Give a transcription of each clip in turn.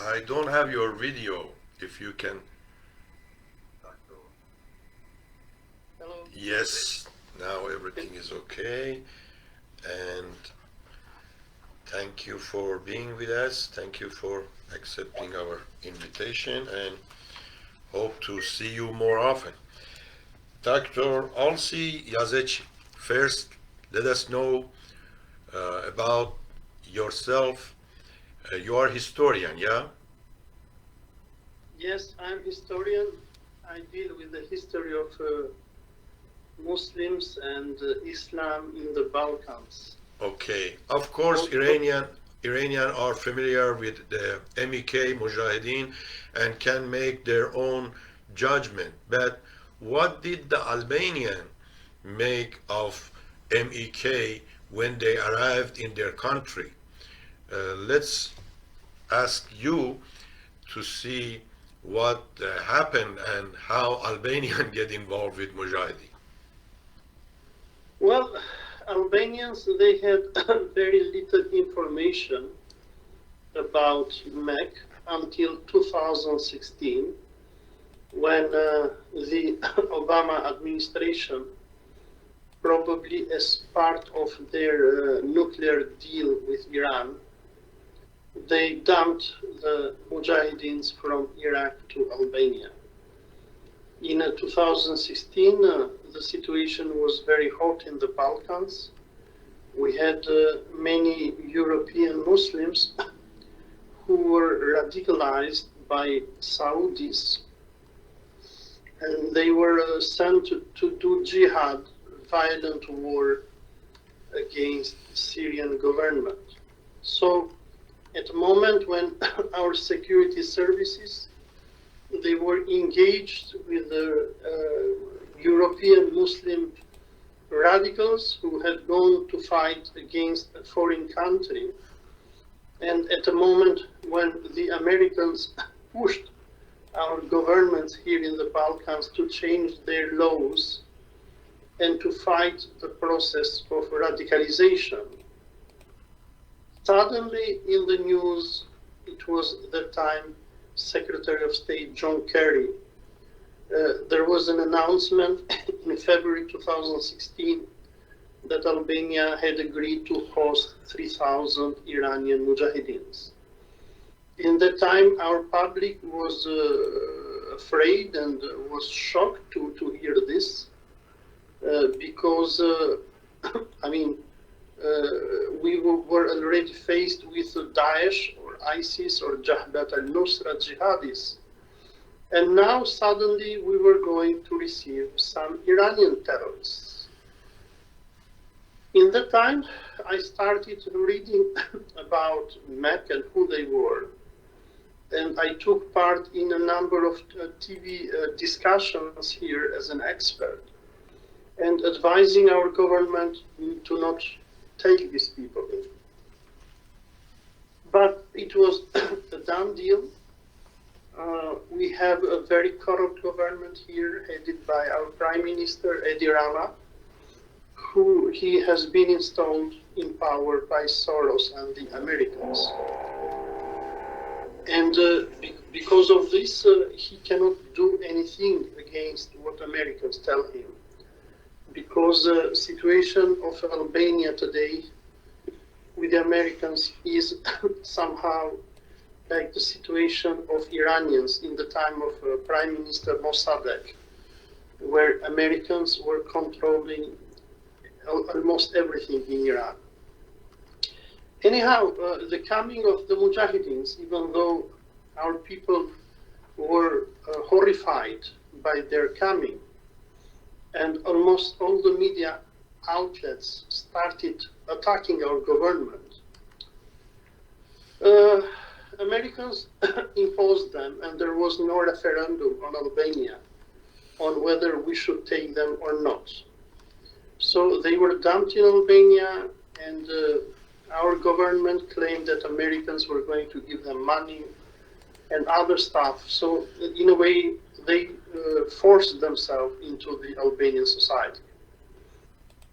I don't have your video, if you can. Hello. Yes, now everything is okay. And thank you for being with us. Thank you for accepting our invitation and hope to see you more often. Dr. Olsi Jazexhi, first let us know about yourself. You are a historian, yeah? Yes, I'm historian. I deal with the history of Muslims and Islam in the Balkans. Okay. Of course, Iranian are familiar with the MEK Mujahideen and can make their own judgment. But what did the Albanian make of MEK when they arrived in their country? Let's ask you to see what happened and how Albanian get involved with Mujahideen. Well, Albanians, they had very little information about MEK until 2016, when the Obama administration, probably as part of their nuclear deal with Iran, they dumped the Mujahideens from Iraq to Albania. In 2016, the situation was very hot in the Balkans. We had many European Muslims who were radicalized by Saudis, and they were sent to do jihad, violent war against the Syrian government. So at the moment when our security services, they were engaged with the European Muslim radicals who had gone to fight against a foreign country. And at the moment when the Americans pushed our governments here in the Balkans to change their laws and to fight the process of radicalization, suddenly in the news, it was the time Secretary of State John Kerry, there was an announcement in February 2016 that Albania had agreed to host 3,000 Iranian Mujahideens. In that time, our public was afraid and was shocked to hear this, because, we were already faced with Daesh or ISIS or Jabhat al-Nusra jihadis. And now suddenly we were going to receive some Iranian terrorists. In that time, I started reading about MEK and who they were. And I took part in a number of TV discussions here as an expert, and advising our government to not take these people in. But it was a done deal. We have a very corrupt government here, headed by our Prime Minister, Edi Rama, who he has been installed in power by Soros and the Americans. And because of this, he cannot do anything against what Americans tell him. Because the situation of Albania today with the Americans is somehow like the situation of Iranians in the time of Prime Minister Mossadegh, where Americans were controlling almost everything in Iran. Anyhow, the coming of the Mujahideens, even though our people were horrified by their coming, and almost all the media outlets started attacking our government, Americans imposed them, and there was no referendum on Albania on whether we should take them or not. So they were dumped in Albania, and our government claimed that Americans were going to give them money and other stuff. So in a way, they forced themselves into the Albanian society.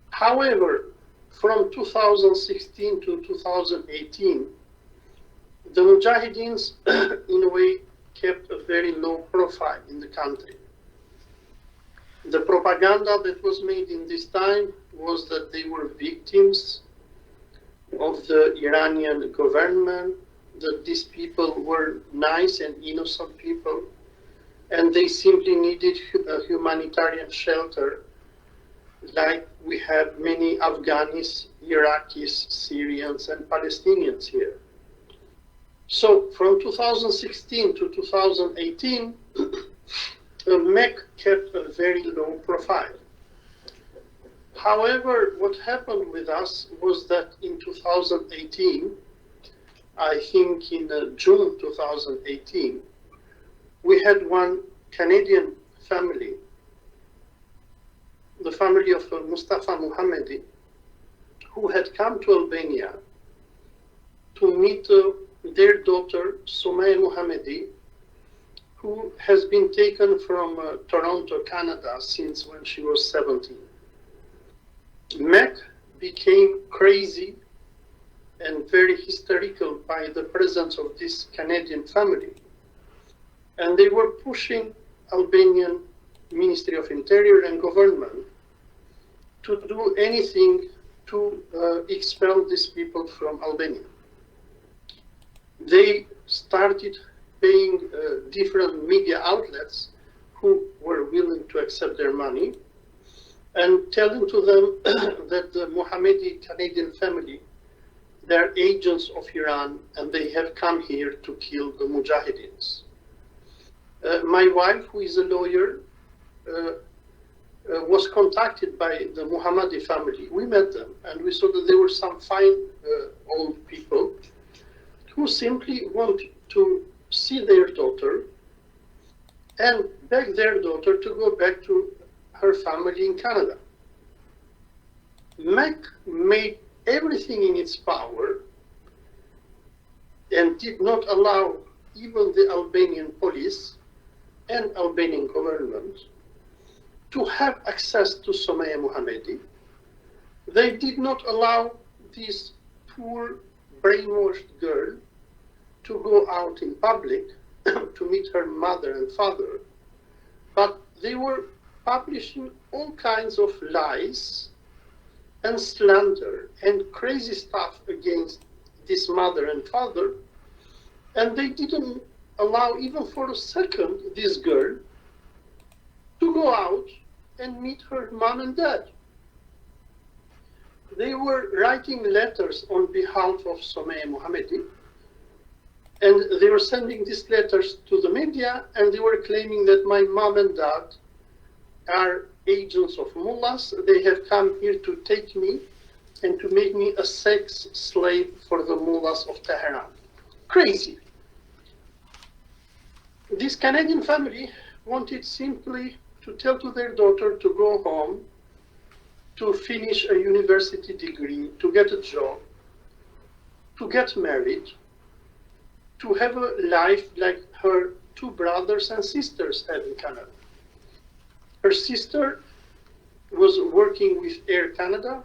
However, from 2016 to 2018, The Mujahideens, in a way, kept a very low profile in the country. The propaganda that was made in this time was that they were victims of the Iranian government, that these people were nice and innocent people, and they simply needed a humanitarian shelter, like we have many Afghanis, Iraqis, Syrians, and Palestinians here. So from 2016 to 2018, MEK kept a very low profile. However, what happened with us was that in 2018, I think in June 2018, we had one Canadian family, the family of Mustafa Mohammadi, who had come to Albania to meet their daughter, Sumaya Mohammadi, who has been taken from Toronto, Canada, since when she was 17. MEK became crazy and very hysterical by the presence of this Canadian family. And they were pushing Albanian Ministry of Interior and Government to do anything to expel these people from Albania. They started paying different media outlets who were willing to accept their money and telling to them that the Mohammadi Canadian family, they're agents of Iran and they have come here to kill the Mujahideens. My wife, who is a lawyer, was contacted by the Mohammadi family. We met them and we saw that they were some fine old people who simply want to see their daughter and beg their daughter to go back to her family in Canada. MEK made everything in its power and did not allow even the Albanian police and Albanian government to have access to Sumaya Mohammadi. They did not allow this poor brainwashed girl to go out in public to meet her mother and father, but they were publishing all kinds of lies and slander and crazy stuff against this mother and father, and they didn't allow even for a second this girl to go out and meet her mom and dad. They were writing letters on behalf of Sumaya Mohammadi, and they were sending these letters to the media, and they were claiming that my mom and dad are agents of mullahs. They have come here to take me and to make me a sex slave for the mullahs of Teheran. Crazy. This Canadian family wanted simply to tell to their daughter to go home, to finish a university degree, to get a job, to get married, to have a life like her two brothers and sisters had in Canada. Her sister was working with Air Canada.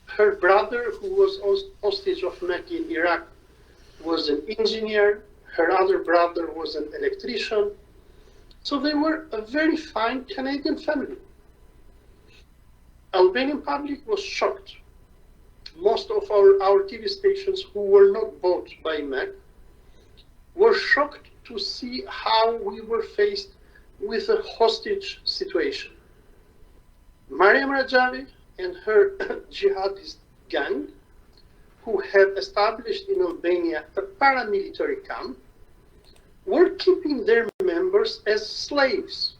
Her brother, who was hostage of MEK in Iraq, was an engineer. Her other brother was an electrician. So they were a very fine Canadian family. Albanian public was shocked. Most of our TV stations who were not bought by MEK were shocked to see how we were faced with a hostage situation. Mariam Rajavi and her jihadist gang, who had established in Albania a paramilitary camp, were keeping their members as slaves.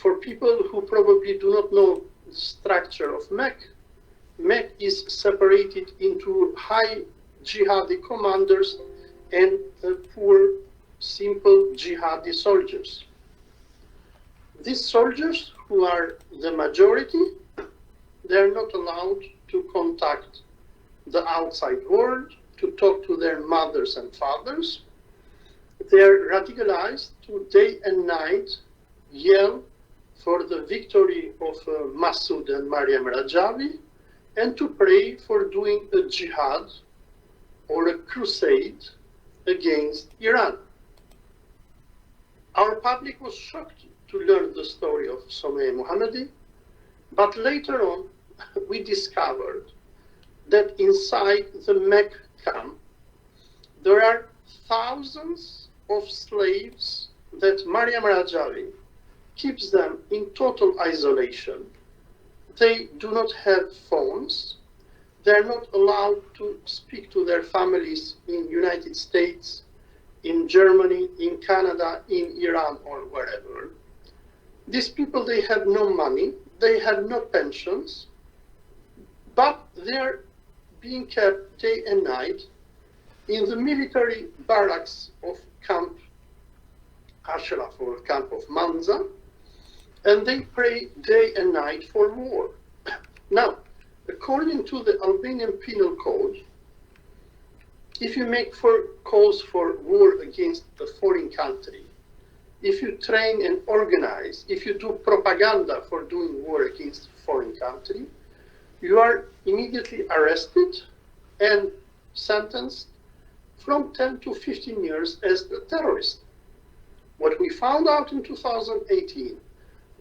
For people who probably do not know the structure of MEK, MEK is separated into high jihadi commanders and poor, simple jihadi soldiers. These soldiers, who are the majority, they are not allowed to contact the outside world, to talk to their mothers and fathers. They are radicalized to day and night yell for the victory of Massoud and Mariam Rajavi, and to pray for doing a jihad or a crusade against Iran. Our public was shocked to learn the story of Someh Mohammadi, but later on we discovered that inside the MEK camp there are thousands of slaves that Maryam Rajavi keeps them in total isolation. They do not have phones. They're not allowed to speak to their families in United States, in Germany, in Canada, in Iran, or wherever. These people, they have no money, they have no pensions, but they're being kept day and night in the military barracks of Camp Ashraf or Camp of Manza, and they pray day and night for war. Now, according to the Albanian Penal Code, if you make calls for war against a foreign country, if you train and organize, if you do propaganda for doing war against a foreign country, you are immediately arrested and sentenced from 10 to 15 years as a terrorist. What we found out in 2018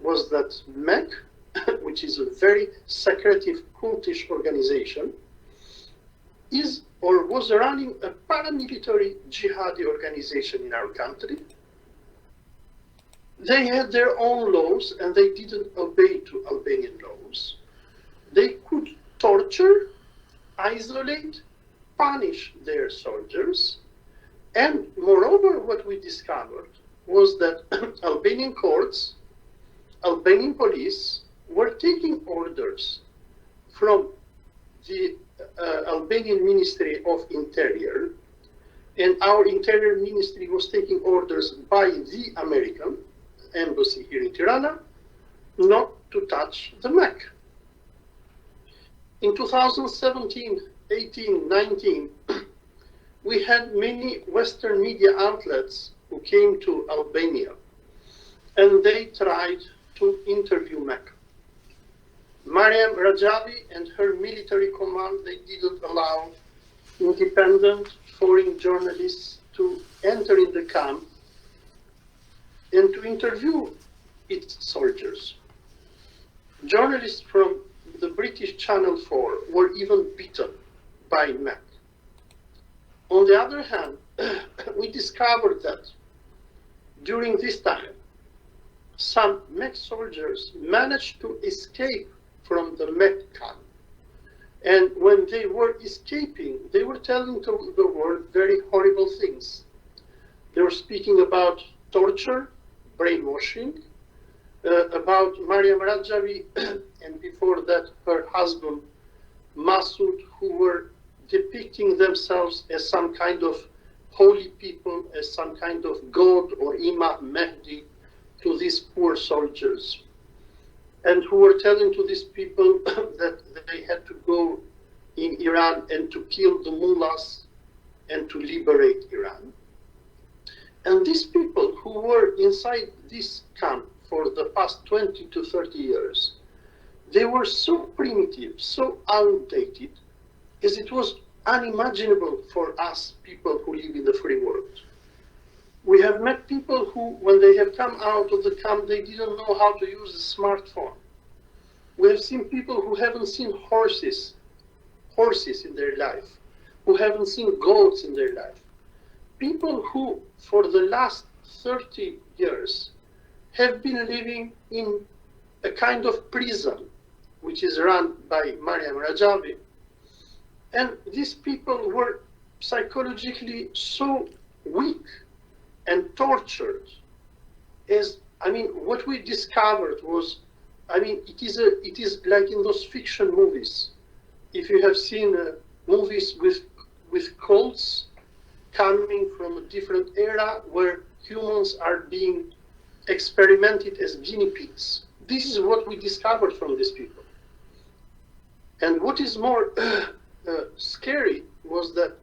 was that MEK, which is a very secretive cultish organization, is or was running a paramilitary jihadi organization in our country. They had their own laws and they didn't obey to Albanian laws. They could torture, isolate, punish their soldiers, and moreover what we discovered was that Albanian courts, Albanian police were taking orders from the Albanian Ministry of Interior, and our Interior Ministry was taking orders by the American embassy here in Tirana not to touch the MEK. In 2017, 18, 19, we had many Western media outlets who came to Albania, and they tried to interview MEK. Maryam Rajavi and her military command, they didn't allow independent foreign journalists to enter in the camp and to interview its soldiers. Journalists from the British Channel 4 were even beaten by MEK. On the other hand, we discovered that during this time, some MEK soldiers managed to escape from the MEK camp. And when they were escaping, they were telling to the world very horrible things. They were speaking about torture, brainwashing, about Maryam Rajavi, and before that her husband, Massoud, who were depicting themselves as some kind of holy people, as some kind of God or Imam Mahdi to these poor soldiers, and who were telling to these people that they had to go in Iran and to kill the mullahs and to liberate Iran. And these people who were inside this camp for the past 20 to 30 years, they were so primitive, so outdated, as it was unimaginable for us people who live in the free world. We have met people who, when they have come out of the camp, they didn't know how to use a smartphone. We have seen people who haven't seen horses in their life, who haven't seen goats in their life. People who, for the last 30 years, have been living in a kind of prison, which is run by Maryam Rajavi. And these people were psychologically so weak and tortured. What we discovered was, it is like in those fiction movies. If you have seen movies with cults coming from a different era where humans are being experimented as guinea pigs, this is what we discovered from these people. And what is more scary was that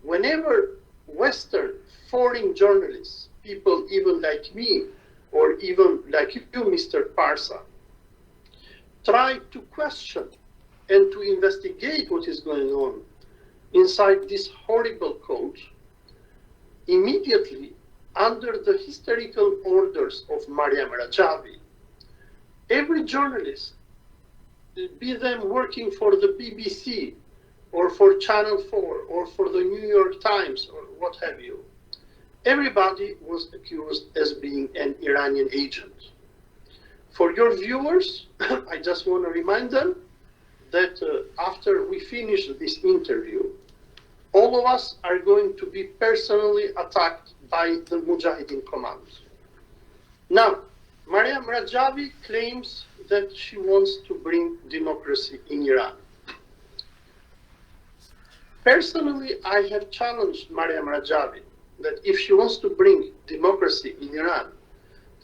whenever Western foreign journalists, people even like me, or even like you, Mr. Parsa, try to question and to investigate what is going on, inside this horrible cult, immediately under the historical orders of Maryam Rajavi, every journalist, be them working for the BBC or for Channel 4 or for the New York Times or what have you, everybody was accused as being an Iranian agent. For your viewers, I just want to remind them that after we finish this interview, all of us are going to be personally attacked by the Mujahideen command. Now, Maryam Rajavi claims that she wants to bring democracy in Iran. Personally, I have challenged Maryam Rajavi that if she wants to bring democracy in Iran,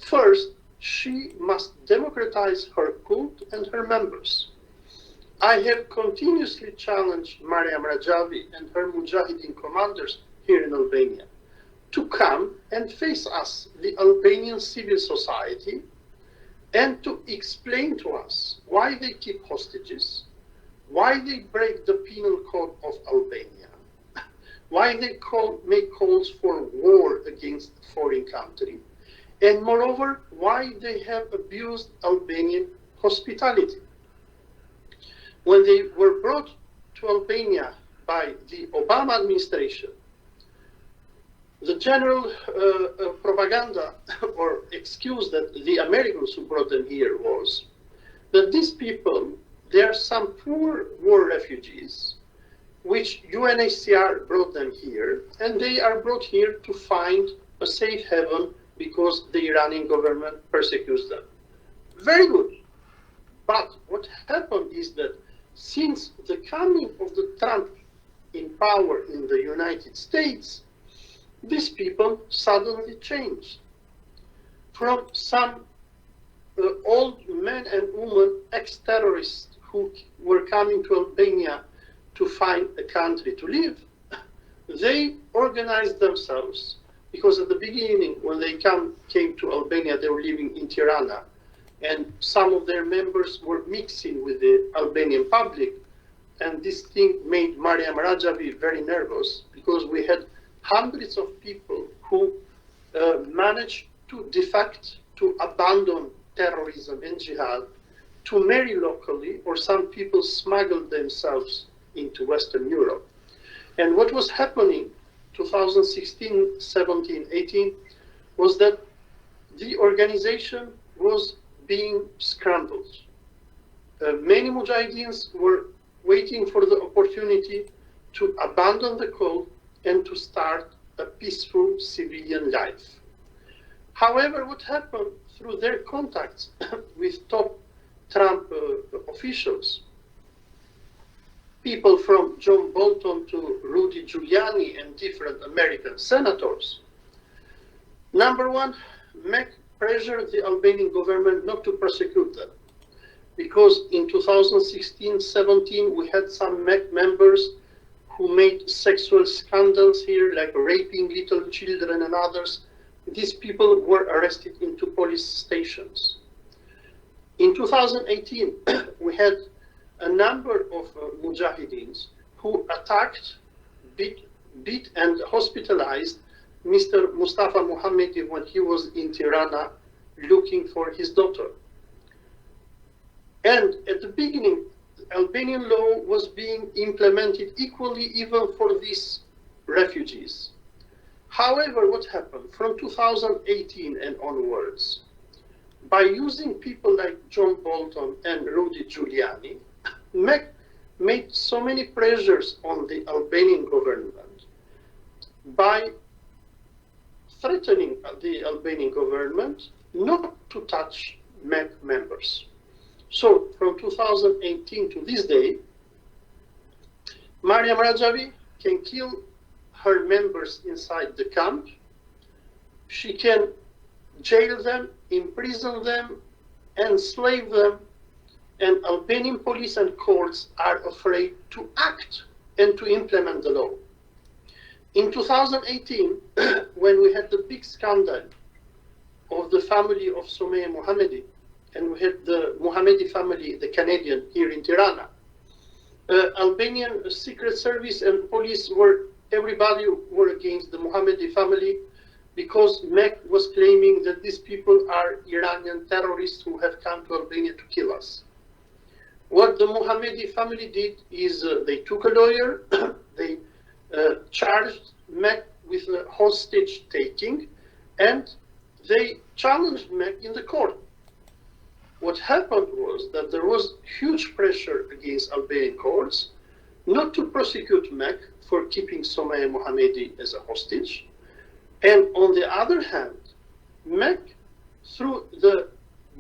first, she must democratize her cult and her members. I have continuously challenged Maryam Rajavi and her Mujahideen commanders here in Albania to come and face us, the Albanian civil society, and to explain to us why they keep hostages, why they break the penal code of Albania, why they make calls for war against a foreign country, and moreover, why they have abused Albanian hospitality. When they were brought to Albania by the Obama administration, the general propaganda or excuse that the Americans who brought them here was that these people, they are some poor war refugees, which UNHCR brought them here, and they are brought here to find a safe haven because the Iranian government persecutes them. Very good. But what happened is that since the coming of the Trump in power in the United States, these people suddenly changed. From some old men and women, ex-terrorists who were coming to Albania to find a country to live, they organized themselves. Because at the beginning, when they came to Albania, they were living in Tirana, and some of their members were mixing with the Albanian public, and this thing made Maryam Rajavi very nervous, because we had hundreds of people who managed to defect, to abandon terrorism and jihad, to marry locally, or some people smuggled themselves into Western Europe. And what was happening 2016, 17, 18, was that the organization was being scrambled. Many Mujahideens were waiting for the opportunity to abandon the cult and to start a peaceful civilian life. However, what happened through their contacts with top Trump officials, people from John Bolton to Rudy Giuliani and different American senators. Number one, MEK pressured the Albanian government not to prosecute them. Because in 2016-17, we had some MEK members who made sexual scandals here, like raping little children and others. These people were arrested in 2 police stations. In 2018, we had a number of Mujahideens who attacked, beat and hospitalized Mr. Mustafa Mohammedi when he was in Tirana looking for his daughter. And at the beginning, Albanian law was being implemented equally even for these refugees. However, what happened from 2018 and onwards, by using people like John Bolton and Rudy Giuliani, MEK made so many pressures on the Albanian government by threatening the Albanian government not to touch MEK members. So from 2018 to this day, Maryam Rajavi can kill her members inside the camp. She can jail them, imprison them, enslave them, and Albanian police and courts are afraid to act and to implement the law. In 2018, when we had the big scandal of the family of Soumaya Mohammedi, and we had the Mohammedi family, the Canadian, here in Tirana, Albanian Secret Service and police everybody were against the Mohammedi family because MEK was claiming that these people are Iranian terrorists who have come to Albania to kill us. What the Mohammedi family did is they took a lawyer, they charged MEK with a hostage taking, and they challenged MEK in the court. What happened was that there was huge pressure against Albanian courts not to prosecute MEK for keeping Somaya Mohammedi as a hostage. And on the other hand, MEK, through the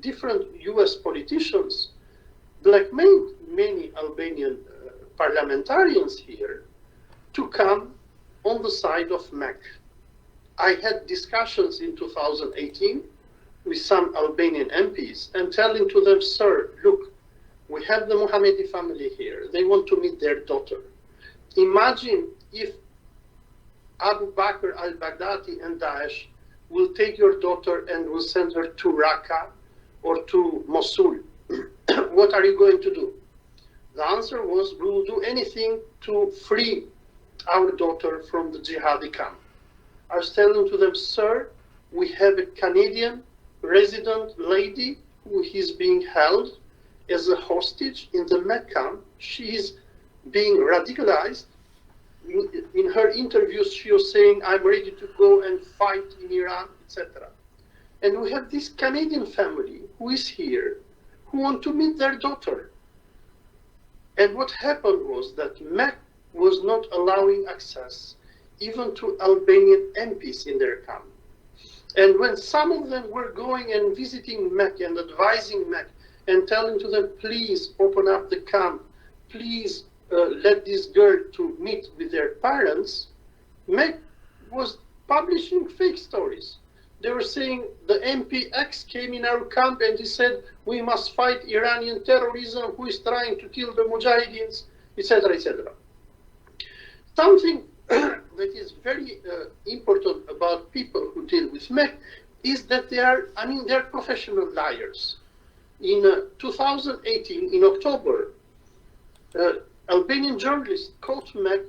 different US politicians, blackmailed many Albanian parliamentarians here to come on the side of MEK. I had discussions in 2018 with some Albanian MPs and telling to them, sir, look, we have the Mohammedi family here. They want to meet their daughter. Imagine if Abu Bakr al-Baghdadi and Daesh will take your daughter and will send her to Raqqa or to Mosul. What are you going to do? The answer was, we will do anything to free our daughter from the jihadi camp. I was telling to them, sir, we have a Canadian resident lady who is being held as a hostage in the MEK camp. She is being radicalized. In her interviews, she was saying, I'm ready to go and fight in Iran, etc. And we have this Canadian family who is here, who want to meet their daughter. And what happened was that MEK was not allowing access even to Albanian MPs in their camp. And when some of them were going and visiting MEK and advising MEK and telling to them, please open up the camp, please let this girl to meet with their parents, MEK was publishing fake stories. They were saying the MP X came in our camp and he said, we must fight Iranian terrorism, who is trying to kill the Mujahideens, etc., etc. Something that is very important about people who deal with MEK is that they're professional liars. In 2018, in October, Albanian journalists caught MEK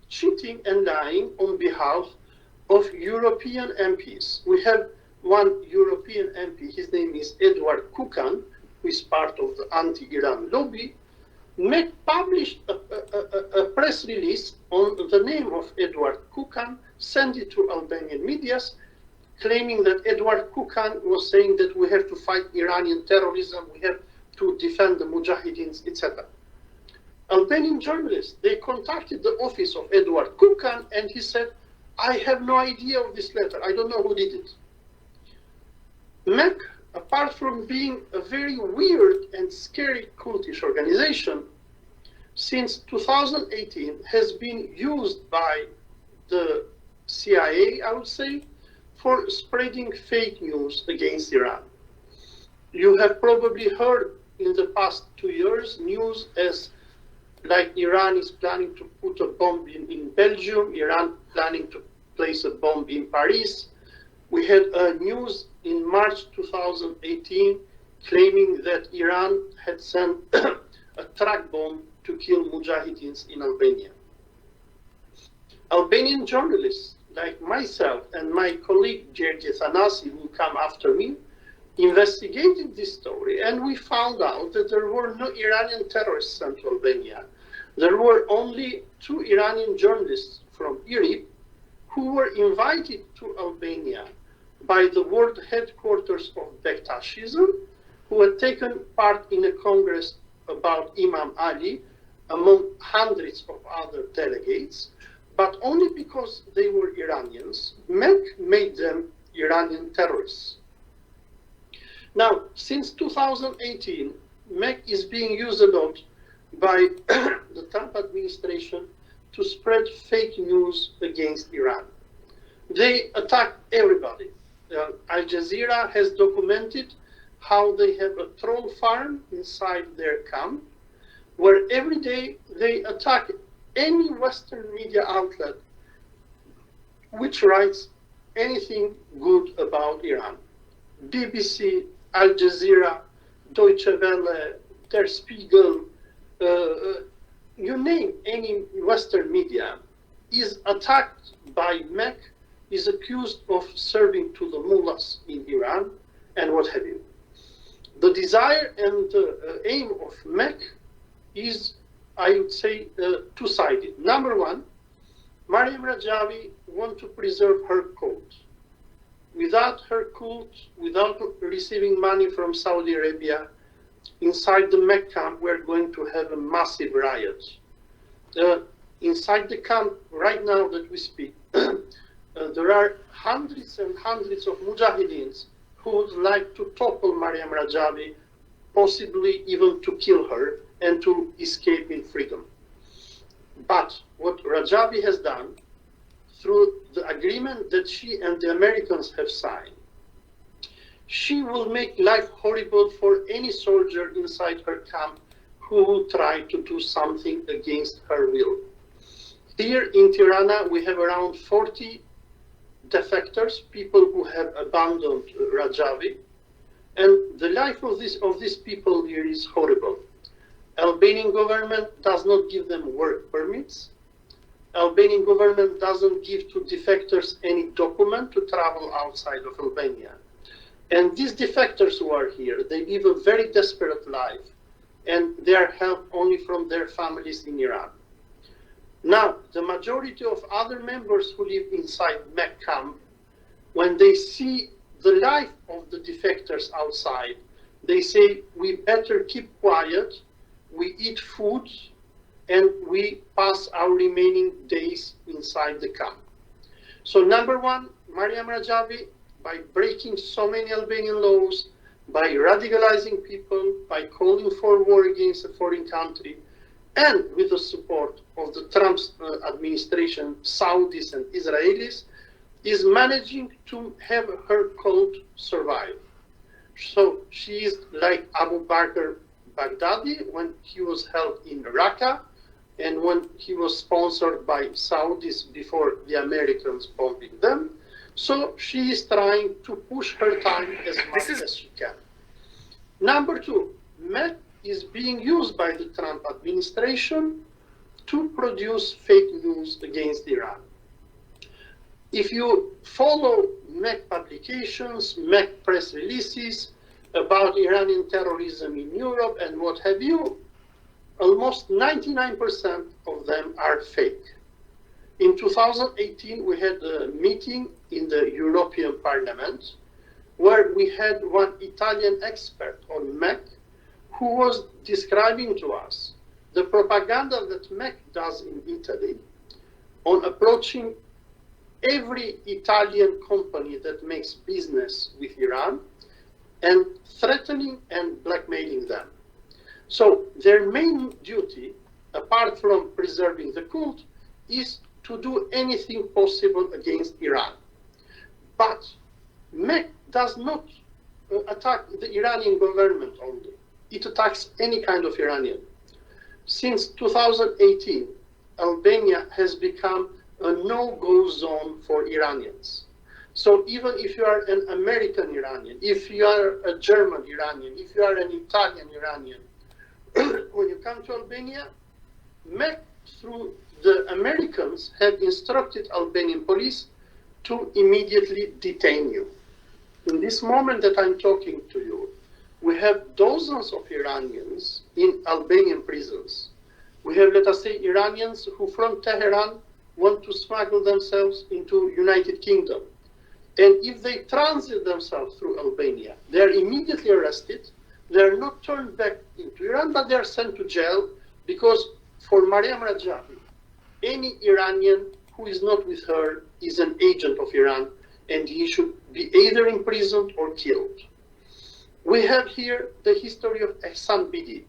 cheating and lying on behalf of European MPs. We have one European MP, his name is Edward Kukan, who is part of the anti-Iran lobby. MEK published a press release on the name of Edward Kukan, sent it to Albanian medias, claiming that Edward Kukan was saying that we have to fight Iranian terrorism, we have to defend the Mujahideens, etc. Albanian journalists, they contacted the office of Edward Kukan and he said, I have no idea of this letter, I don't know who did it. MEK, apart from being a very weird and scary cultish organization, since 2018 has been used by the CIA, I would say, for spreading fake news against Iran. You have probably heard in the past 2 years news as like Iran is planning to put a bomb in Belgium, Iran planning to place a bomb in Paris. We had news in March 2018 claiming that Iran had sent a truck bomb to kill Mujahideens in Albania. Albanian journalists like myself and my colleague Gjergje Thanasi, who come after me, investigated this story, and we found out that there were no Iranian terrorists sent to Albania. There were only 2 Iranian journalists from Europe who were invited to Albania by the world headquarters of Bektashism, who had taken part in a congress about Imam Ali, among hundreds of other delegates, but only because they were Iranians. MEK made them Iranian terrorists. Now, since 2018, MEK is being used a lot by the Trump administration to spread fake news against Iran. They attack everybody. Al Jazeera has documented how they have a troll farm inside their camp, where every day they attack any Western media outlet which writes anything good about Iran. BBC, Al Jazeera, Deutsche Welle, Der Spiegel, you name any Western media, is attacked by MEK, is accused of serving to the mullahs in Iran, and what have you. The desire and aim of MEK is, I would say, two-sided. Number one, Mariam Rajavi wants to preserve her cult. Without her cult, without receiving money from Saudi Arabia, inside the MEK camp, we're going to have a massive riot. Inside the camp, right now that we speak, there are hundreds and hundreds of mujahideens who would like to topple Mariam Rajavi, possibly even to kill her and to escape in freedom. But what Rajavi has done, through the agreement that she and the Americans have signed, she will make life horrible for any soldier inside her camp who will try to do something against her will. Here in Tirana, we have around 40 defectors, people who have abandoned Rajavi, and the life of these people here is horrible. Albanian government does not give them work permits. Albanian government doesn't give to defectors any document to travel outside of Albania. And these defectors who are here, they live a very desperate life, and they are helped only from their families in Iran. Now, the majority of other members who live inside MEK camp, when they see the life of the defectors outside, they say, we better keep quiet, we eat food, and we pass our remaining days inside the camp. So number one, Mariam Rajavi, by breaking so many Albanian laws, by radicalizing people, by calling for war against a foreign country, and with the support of the Trump administration, Saudis and Israelis, is managing to have her cult survive. So she is like Abu Bakr Baghdadi when he was held in Raqqa, and when he was sponsored by Saudis before the Americans bombing them. So she is trying to push her time as much as she can. Number two, MEK is being used by the Trump administration to produce fake news against Iran. If you follow MEK publications, MEK press releases about Iranian terrorism in Europe and what have you, almost 99% of them are fake. In 2018, we had a meeting in the European Parliament where we had one Italian expert on MEK who was describing to us the propaganda that MEK does in Italy on approaching every Italian company that makes business with Iran and threatening and blackmailing them. So their main duty, apart from preserving the cult, is to do anything possible against Iran. But MEK does not attack the Iranian government only. It attacks any kind of Iranian. Since 2018, Albania has become a no-go zone for Iranians. So even if you are an American Iranian, if you are a German Iranian, if you are an Italian Iranian, when you come to Albania, MEK, through the Americans, have instructed Albanian police to immediately detain you. In this moment that I'm talking to you, we have dozens of Iranians in Albanian prisons. We have, let us say, Iranians who from Teheran want to smuggle themselves into United Kingdom. And if they transit themselves through Albania, they are immediately arrested. They are not turned back into Iran, but they are sent to jail because for Mariam Rajavi, any Iranian who is not with her is an agent of Iran, and he should be either imprisoned or killed. We have here the history of Ehsan Bidi.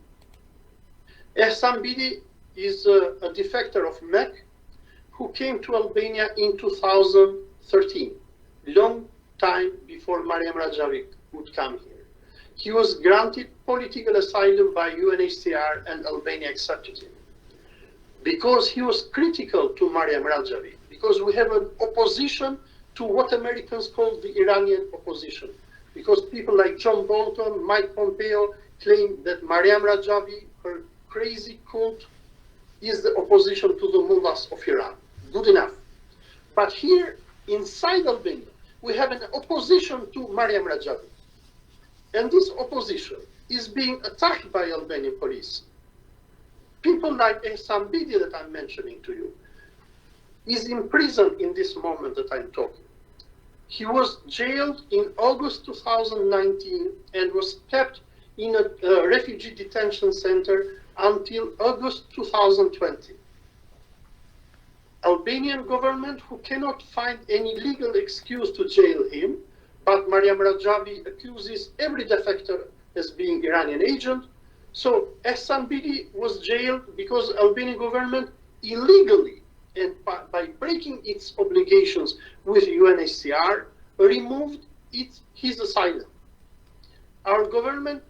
Ehsan Bidi is a defector of MEK who came to Albania in 2013, long time before Mariam Rajavi would come here. He was granted political asylum by UNHCR, and Albania accepted him because he was critical to Mariam Rajavi, because we have an opposition to what Americans call the Iranian opposition, because people like John Bolton, Mike Pompeo claim that Mariam Rajavi, her crazy cult, is the opposition to the mullahs of Iran. Good enough. But here, inside Albania, we have an opposition to Mariam Rajavi. And this opposition is being attacked by Albanian police. People like Ehsan Bidi that I'm mentioning to you is in prison in this moment that I'm talking. He was jailed in August 2019 and was kept in a refugee detention center until August 2020. Albanian government who cannot find any legal excuse to jail him, but Mariam Rajavi accuses every defector as being Iranian agent. So Ehsan Bidi was jailed because Albanian government illegally and by breaking its obligations with UNHCR removed his asylum. Our government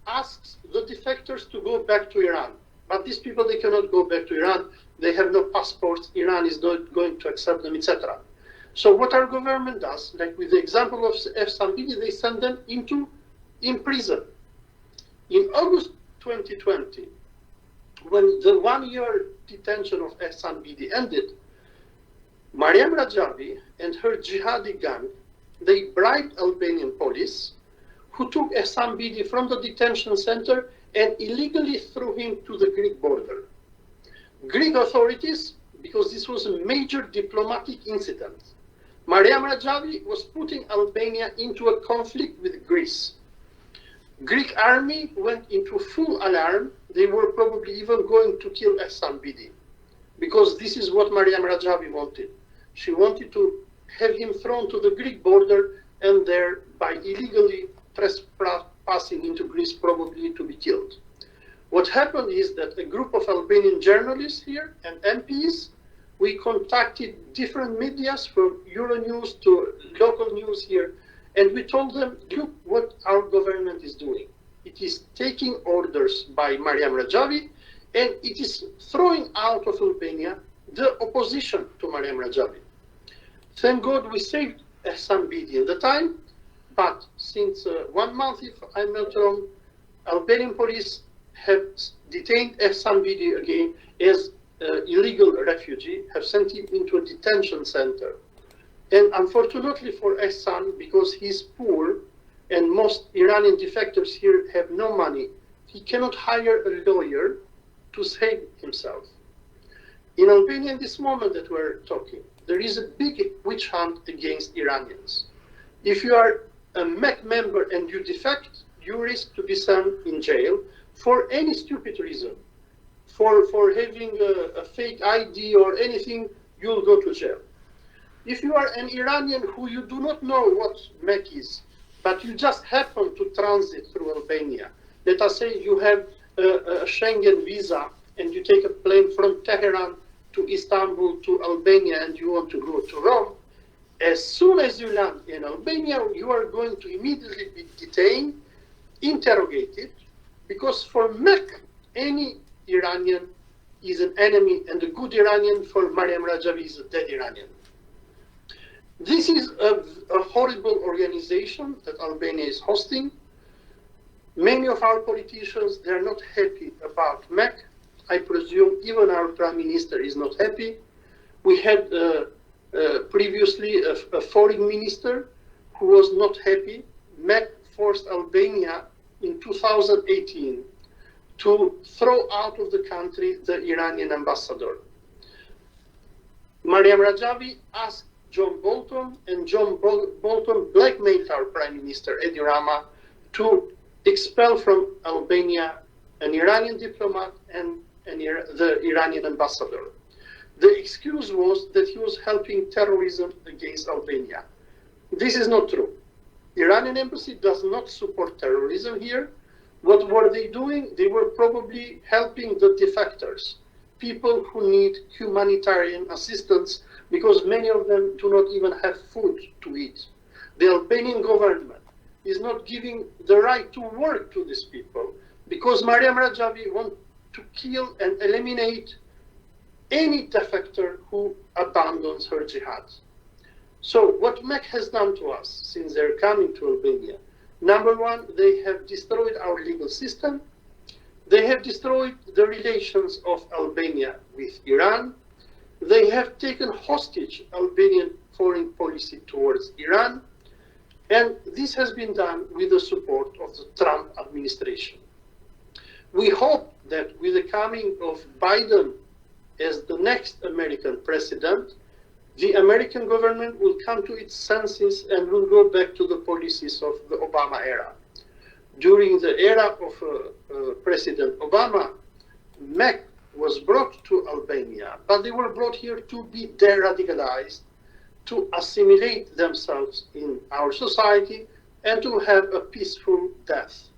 asks the defectors to go back to Iran, but these people, they cannot go back to Iran. They have no passports. Iran is not going to accept them, etc. So what our government does, like with the example of Ehsan Bidi, they send them in prison. In August 2020, when the 1 year detention of Ehsan Bidi ended, Mariam Rajavi and her jihadi gang, they bribed Albanian police who took Ehsan Bidi from the detention center and illegally threw him to the Greek border. Greek authorities, because this was a major diplomatic incident, Mariam Rajavi was putting Albania into a conflict with Greece. Greek army went into full alarm. They were probably even going to kill Ehsan Bidi, because this is what Mariam Rajavi wanted. She wanted to have him thrown to the Greek border and there, by illegally trespassing into Greece, probably to be killed. What happened is that a group of Albanian journalists here and MPs, we contacted different medias from Euronews to local news here, and we told them, look what our government is doing. It is taking orders by Mariam Rajavi, and it is throwing out of Albania the opposition to Mariam Rajavi. Thank God we saved Ehsan Bidi at the time, but since 1 month, if I'm not wrong, Albanian police have detained Ehsan Bidi again as illegal refugee, have sent him into a detention center. And unfortunately for Ehsan, because he's poor and most Iranian defectors here have no money, he cannot hire a lawyer to save himself. In Albania, in this moment that we're talking, there is a big witch hunt against Iranians. If you are a MEK member and you defect, you risk to be sent in jail for any stupid reason. For having a fake ID or anything, you'll go to jail. If you are an Iranian who you do not know what MEK is, but you just happen to transit through Albania, let us say you have a Schengen visa and you take a plane from Teheran to Istanbul to Albania and you want to go to Rome, as soon as you land in Albania, you are going to immediately be detained, interrogated, because for MEK, any Iranian is an enemy, and a good Iranian for Mariam Rajavi is a dead Iranian. This is a horrible organization that Albania is hosting. Many of our politicians, they are not happy about MEK. I presume even our prime minister is not happy. We had previously a foreign minister who was not happy. MEK forced Albania in 2018 to throw out of the country the Iranian ambassador. Mariam Rajavi asked John Bolton, and John Bolton blackmailed our Prime Minister, Edi Rama, to expel from Albania an Iranian diplomat and the Iranian ambassador. The excuse was that he was helping terrorism against Albania. This is not true. Iranian embassy does not support terrorism here. What were they doing? They were probably helping the defectors, people who need humanitarian assistance, because many of them do not even have food to eat. The Albanian government is not giving the right to work to these people, because Mariam Rajavi wants to kill and eliminate any defector who abandons her jihad. So what MEK has done to us since they're coming to Albania, number one, they have destroyed our legal system. They have destroyed the relations of Albania with Iran. They have taken hostage Albanian foreign policy towards Iran. And this has been done with the support of the Trump administration. We hope that with the coming of Biden as the next American president, the American government will come to its senses and will go back to the policies of the Obama era. During the era of President Obama, MEK was brought to Albania, but they were brought here to be de-radicalized, to assimilate themselves in our society, and to have a peaceful death.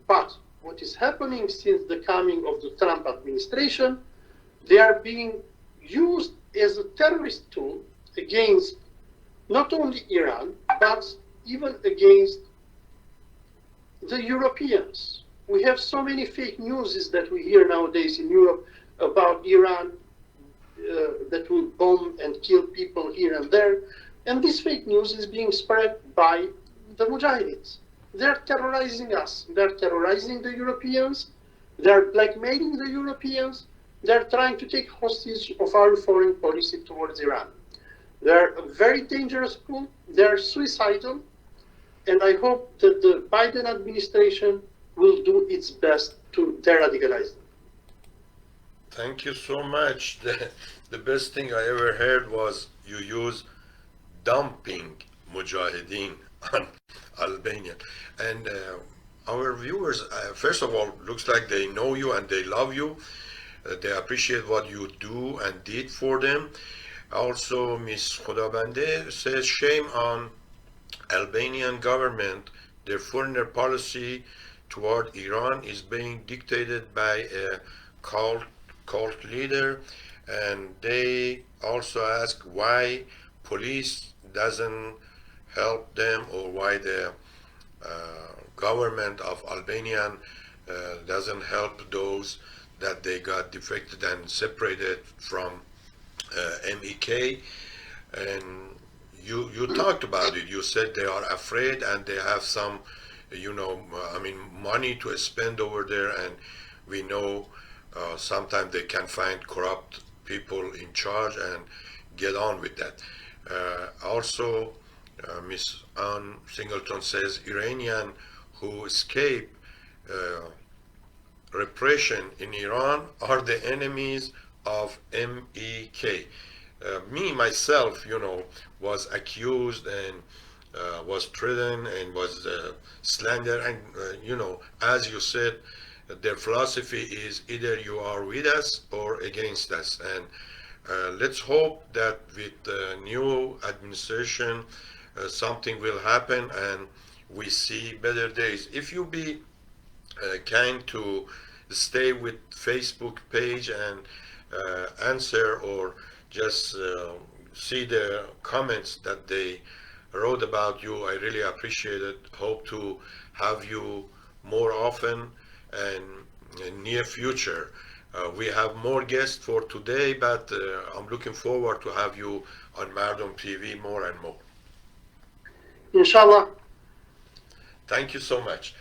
But what is happening since the coming of the Trump administration, they are being used as a terrorist tool against not only Iran, but even against the Europeans. We have so many fake news that we hear nowadays in Europe about Iran that will bomb and kill people here and there. And this fake news is being spread by the Mujahideens. They're terrorizing us. They're terrorizing the Europeans. They're blackmailing the Europeans. They're trying to take hostage of our foreign policy towards Iran. They're a very dangerous group. They're suicidal. And I hope that the Biden administration will do its best to de-radicalize them. Thank you so much. The best thing I ever heard was you use dumping Mujahideen on Albania. And our viewers, first of all, looks like they know you and they love you. They appreciate what you do and did for them. Also, Ms. Khodabandeh says, shame on Albanian government. Their foreign policy toward Iran is being dictated by a cult leader. And they also ask why police doesn't help them, or why the government of Albania doesn't help those that they got defected and separated from MEK. And you talked about it. You said they are afraid and they have some, money to spend over there, and we know sometimes they can find corrupt people in charge and get on with that. Also, Ms. Ann Singleton says Iranian who escape repression in Iran are the enemies of MEK. Me, myself, was accused and was threatened and was slandered. And, as you said, their philosophy is either you are with us or against us. And let's hope that with the new administration, something will happen and we see better days. If you be kind to stay with Facebook page and answer, or just see the comments that they wrote about you, I really appreciate it. Hope to have you more often and in near future. We have more guests for today, but I'm looking forward to have you on Mardom TV more and more. Inshallah. Thank you so much.